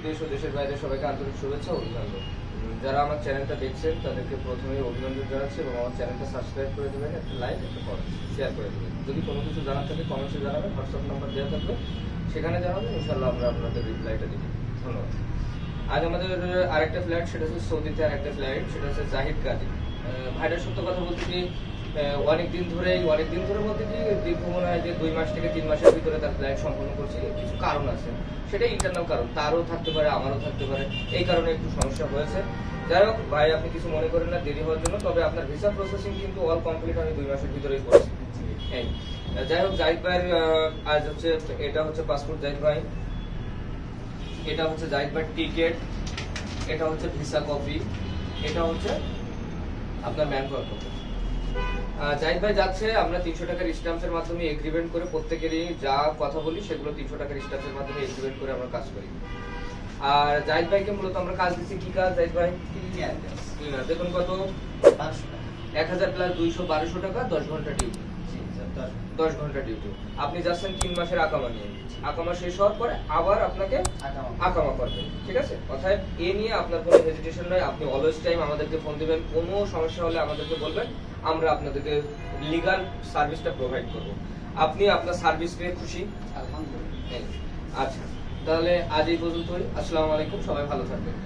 দেশ ও দেশের বাইরে সবাইকে আন্তরিক শুভেচ্ছা ও অভিনন্দন। যারা আমার চ্যানেলটা দেখছেন তাদেরকে প্রথমেই অভিনন্দন জানাচ্ছি এবং আমার চ্যানেলটা সাবস্ক্রাইব করে দেবেন, একটা লাইক, একটা কমেন্ট, শেয়ার করে দেবেন। যদি কোনো কিছু জানার থাকে কমেন্টসে জানাবেন, হোয়াটসঅ্যাপ নাম্বার দেওয়া থাকবে সেখানে জানাবেন, ইনশাআল্লাহ আমরা আপনাদের রিপ্লাইটা দিব। ধন্যবাদ। আজ আমাদের আরেকটা ফ্ল্যাট, সেটা হচ্ছে সৌদিতে আরেকটা ফ্ল্যাট, সেটা হচ্ছে জাহিদ গাজী। ভাইটার সত্য কথা বলতে কি অনেকদিন ধরে বলতে কি দীর্ঘ মনে হয় যে 2 মাস থেকে 3 মাসের ভিতরে তার ফ্ল্যাট সম্পন্ন করছি। কিছু কারণ আছে, সেটা ইন্টারনাল কারণ, তারও থাকতে পারে আমারও থাকতে পারে, এই কারণে একটু সমস্যা হয়েছে। যাই হোক ভাই, আপনি কিছু মনে করেন না দেরি হওয়ার জন্য, তবে আপনার ভিসা প্রসেসিং কিন্তু অল কমপ্লিট আমি 2 মাসের ভিতরেই করেছি। যাই হোক, জাহিদ ভাইয়ের আজ হচ্ছে এটা হচ্ছে পাসপোর্ট জাহিদ ভাই, এটা হচ্ছে জাহিদ ভাইয়ের টিকেট, এটা হচ্ছে ভিসা কপি, এটা হচ্ছে আপনার ম্যানপাওয়ার কপি। জাহিদ ভাই যাচ্ছে, আমরা 300 টাকার স্ট্যাম্পের মাধ্যমে এগ্রিমেন্ট করে প্রত্যেকেরই যা কথা বলি সেগুলো 300 টাকার স্ট্যাম্পের মাধ্যমে এগ্রিমেন্ট করে আমরা কাজ করি। আর জাহিদ ভাইকে মূলত আমরা কাজ দিচ্ছি, কি কাজ জাহিদ ভাই? ক্লিনার। দেখুন কত? 1000 প্লাস 200, 1200 টাকা, 10 ঘন্টা ডিউটি। 10 ঘন্টা ডিউটি। আপনি যাচ্ছেন 3 মাসের আকামা নিয়ে, আকামা শেষ হওয়ার পরে আবার আপনাকে আকামা করবেন, ঠিক আছে? অর্থাৎ এ নিয়ে আপনার কোনো হেজিটেশন নয়, আপনি অলওয়েজ টাইম আমাদেরকে ফোন দিবেন, কোনো সমস্যা হলে আমাদেরকে বলবেন, আমরা আপনাদেরকে লিগ্যাল সার্ভিসটা প্রোভাইড করব। আপনি আপনার সার্ভিস পেয়ে খুশি? আলহামদুলিল্লাহ। আচ্ছা, তাহলে আজ এই পর্যন্তই। আসসালামু আলাইকুম, সবাই ভালো থাকবেন।